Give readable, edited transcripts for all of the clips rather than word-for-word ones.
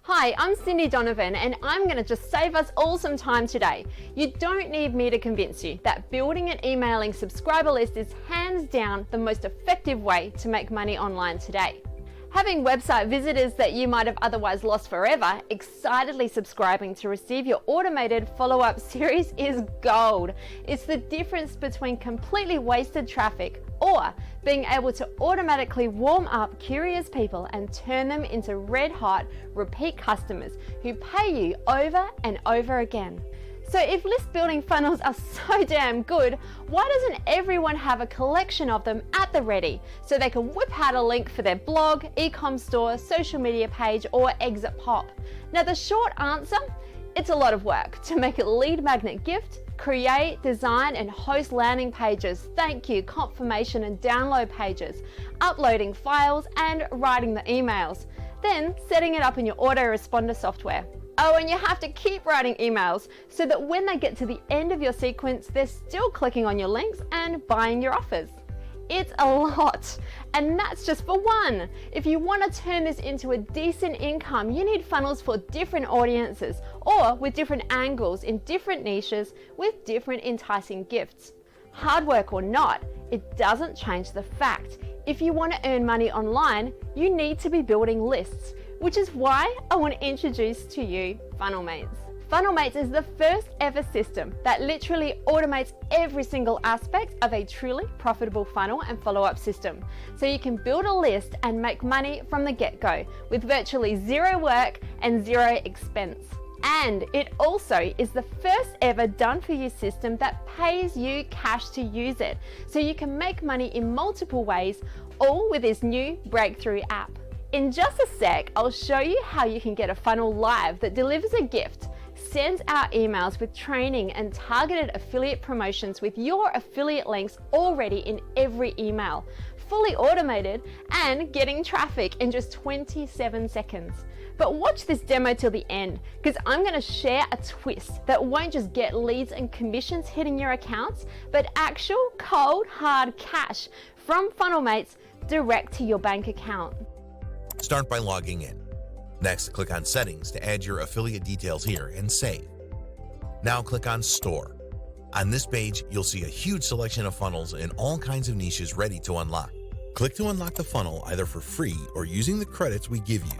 Hi, I'm Cindy Donovan and I'm going to just save us all some time today. You don't need me to convince you that building an emailing subscriber list is hands down the most effective way to make money online today. Having website visitors that you might have otherwise lost forever excitedly subscribing to receive your automated follow-up series is gold. It's the difference between completely wasted traffic or being able to automatically warm up curious people and turn them into red-hot repeat customers who pay you over and over again. So if list building funnels are so damn good, why doesn't everyone have a collection of them at the ready so they can whip out a link for their blog, e-com store, social media page, or exit pop? Now the short answer, it's a lot of work to make a lead magnet gift, create, design, and host landing pages, thank you, confirmation, and download pages, uploading files, and writing the emails, then setting it up in your autoresponder software. Oh, and you have to keep writing emails so that when they get to the end of your sequence, they're still clicking on your links and buying your offers. It's a lot, and that's just for one. If you want to turn this into a decent income, you need funnels for different audiences or with different angles in different niches with different enticing gifts. Hard work or not, it doesn't change the fact. If you want to earn money online, you need to be building lists, which is why I want to introduce to you FunnelMates. FunnelMates is the first ever system that literally automates every single aspect of a truly profitable funnel and follow-up system. So you can build a list and make money from the get-go with virtually zero work and zero expense. And it also is the first ever done-for-you system that pays you cash to use it. So you can make money in multiple ways, all with this new breakthrough app. In just a sec, I'll show you how you can get a funnel live that delivers a gift, sends out emails with training and targeted affiliate promotions with your affiliate links already in every email, fully automated and getting traffic in just 27 seconds. But watch this demo till the end, because I'm going to share a twist that won't just get leads and commissions hitting your accounts, but actual cold hard cash from FunnelMates direct to your bank account. Start by logging in. Next, click on Settings to add your affiliate details here and save. Now click on Store. On this page, you'll see a huge selection of funnels in all kinds of niches ready to unlock. Click to unlock the funnel either for free or using the credits we give you.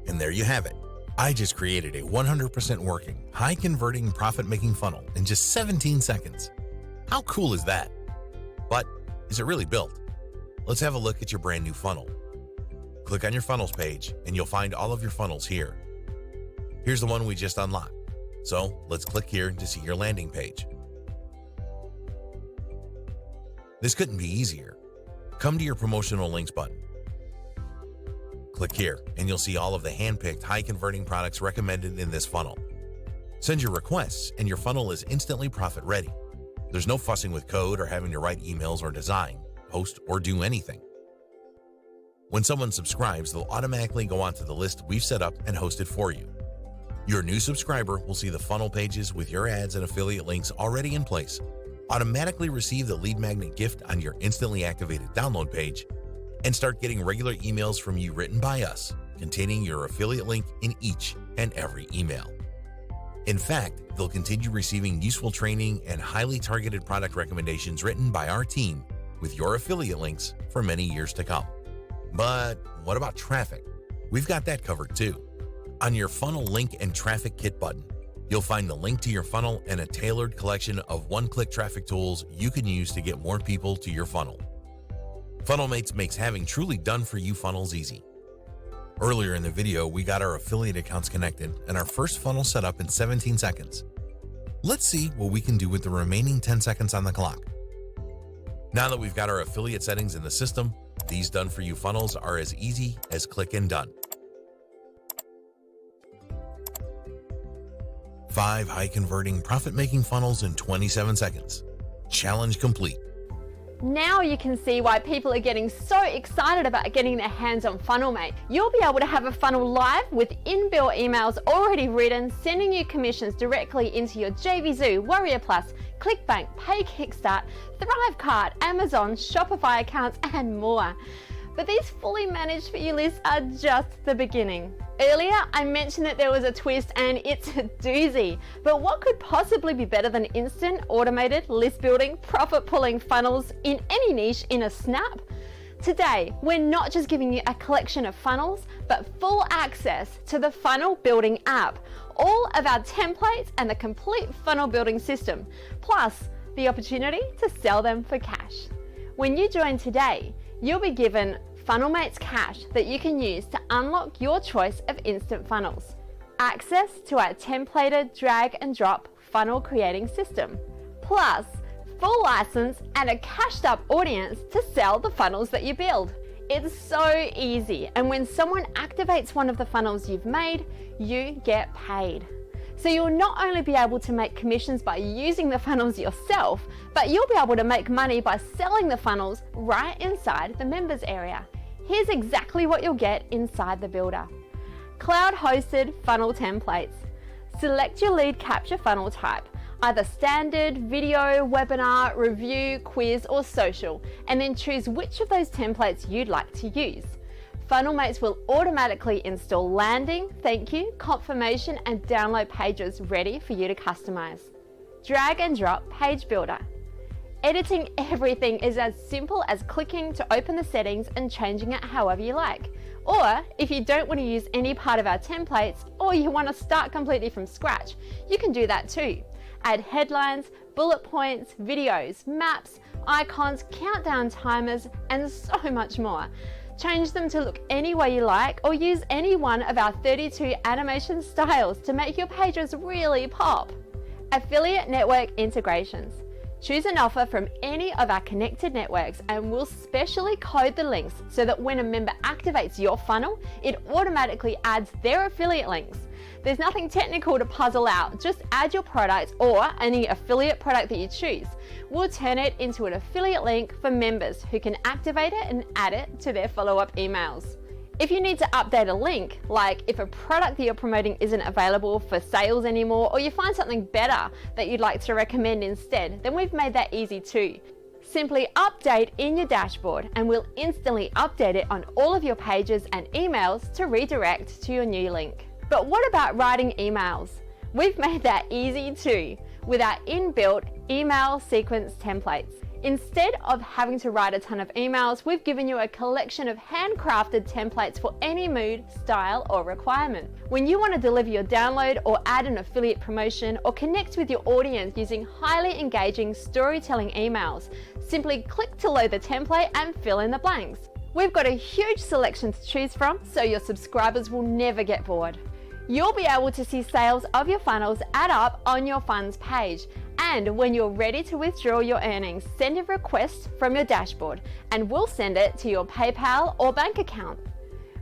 And there you have it. I just created a 100% working, high-converting, profit-making funnel in just 17 seconds. How cool is that? But is it really built? Let's have a look at your brand new funnel. Click on your funnels page and you'll find all of your funnels here. Here's the one we just unlocked. So let's click here to see your landing page. This couldn't be easier. Come to your promotional links button. Click here and you'll see all of the hand-picked high-converting products recommended in this funnel. Send your requests and your funnel is instantly profit ready. There's no fussing with code or having to write emails or design, post, or do anything. When someone subscribes, they'll automatically go onto the list we've set up and hosted for you. Your new subscriber will see the funnel pages with your ads and affiliate links already in place, automatically receive the lead magnet gift on your instantly activated download page, and start getting regular emails from you written by us, containing your affiliate link in each and every email. In fact, they'll continue receiving useful training and highly targeted product recommendations written by our team with your affiliate links for many years to come. But what about traffic? We've got that covered too. On your funnel link and traffic kit button, you'll find the link to your funnel and a tailored collection of one-click traffic tools you can use to get more people to your funnel. FunnelMates makes having truly done-for-you funnels easy. Earlier in the video, we got our affiliate accounts connected and our first funnel set up in 17 seconds. Let's see what we can do with the remaining 10 seconds on the clock. Now that we've got our affiliate settings in the system, these done-for-you funnels are as easy as click and done. 5 high-converting, profit-making funnels in 27 seconds. Challenge complete. Now you can see why people are getting so excited about getting their hands on FunnelMate. You'll be able to have a funnel live with inbuilt emails already written, sending you commissions directly into your JVZoo, Warrior Plus, ClickBank, Pay Kickstart, Thrivecart, Amazon, Shopify accounts, and more. But these fully managed for you lists are just the beginning. Earlier, I mentioned that there was a twist and it's a doozy. But what could possibly be better than instant, automated, list building, profit pulling funnels in any niche in a snap? Today, we're not just giving you a collection of funnels, but full access to the funnel building app, all of our templates and the complete funnel building system, plus the opportunity to sell them for cash. When you join today, you'll be given FunnelMates Cash that you can use to unlock your choice of instant funnels, access to our templated drag and drop funnel creating system, plus full license and a cashed up audience to sell the funnels that you build. It's so easy, and when someone activates one of the funnels you've made, you get paid. So you'll not only be able to make commissions by using the funnels yourself, but you'll be able to make money by selling the funnels right inside the members area. Here's exactly what you'll get inside the builder. Cloud hosted funnel templates. Select your lead capture funnel type, either standard, video, webinar, review, quiz, or social, and then choose which of those templates you'd like to use. FunnelMates will automatically install landing, thank you, confirmation, and download pages ready for you to customize. Drag and drop page builder. Editing everything is as simple as clicking to open the settings and changing it however you like. Or if you don't want to use any part of our templates, or you want to start completely from scratch, you can do that too. Add headlines, bullet points, videos, maps, icons, countdown timers, and so much more. Change them to look any way you like, or use any one of our 32 animation styles to make your pages really pop. Affiliate network integrations. Choose an offer from any of our connected networks and we'll specially code the links so that when a member activates your funnel, it automatically adds their affiliate links. There's nothing technical to puzzle out, just add your product or any affiliate product that you choose. We'll turn it into an affiliate link for members who can activate it and add it to their follow-up emails. If you need to update a link, like if a product that you're promoting isn't available for sales anymore, or you find something better that you'd like to recommend instead, then we've made that easy too. Simply update in your dashboard and we'll instantly update it on all of your pages and emails to redirect to your new link. But what about writing emails? We've made that easy too with our inbuilt email sequence templates. Instead of having to write a ton of emails, we've given you a collection of handcrafted templates for any mood, style, or requirement. When you want to deliver your download or add an affiliate promotion or connect with your audience using highly engaging storytelling emails, simply click to load the template and fill in the blanks. We've got a huge selection to choose from, so your subscribers will never get bored. You'll be able to see sales of your funnels add up on your funds page. And when you're ready to withdraw your earnings, send a request from your dashboard and we'll send it to your PayPal or bank account.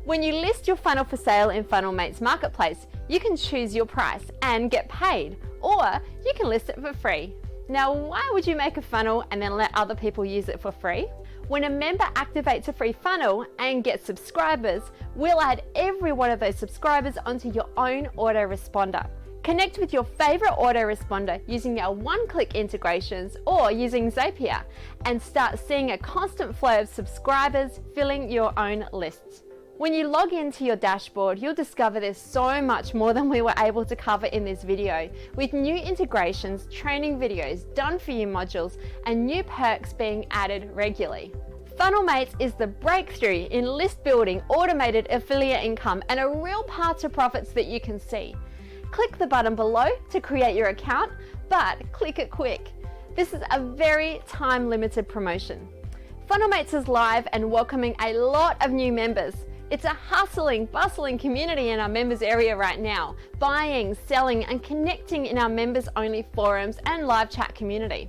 When you list your funnel for sale in FunnelMates Marketplace, you can choose your price and get paid, or you can list it for free. Now, why would you make a funnel and then let other people use it for free? When a member activates a free funnel and gets subscribers, we'll add every one of those subscribers onto your own autoresponder. Connect with your favorite autoresponder using our one-click integrations or using Zapier and start seeing a constant flow of subscribers filling your own lists. When you log into your dashboard, you'll discover there's so much more than we were able to cover in this video, with new integrations, training videos, done-for-you modules, and new perks being added regularly. FunnelMates is the breakthrough in list building, automated affiliate income, and a real path to profits that you can see. Click the button below to create your account, but click it quick. This is a very time-limited promotion. FunnelMates is live and welcoming a lot of new members. It's a hustling, bustling community in our members area right now, buying, selling, and connecting in our members-only forums and live chat community.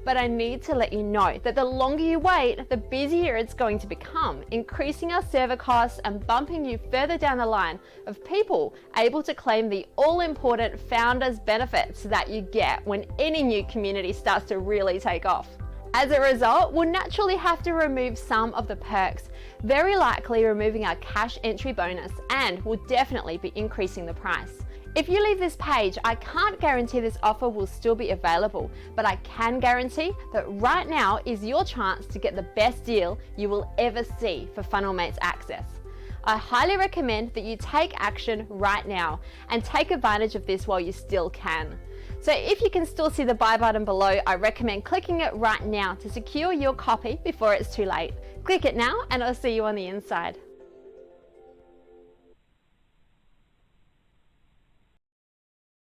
But I need to let you know that the longer you wait, the busier it's going to become, increasing our server costs and bumping you further down the line of people able to claim the all-important founders benefits that you get when any new community starts to really take off. As a result, we'll naturally have to remove some of the perks, very likely removing our cash entry bonus, and we'll definitely be increasing the price. If you leave this page, I can't guarantee this offer will still be available, but I can guarantee that right now is your chance to get the best deal you will ever see for FunnelMates Access. I highly recommend that you take action right now and take advantage of this while you still can. So if you can still see the buy button below, I recommend clicking it right now to secure your copy before it's too late. Click it now and I'll see you on the inside.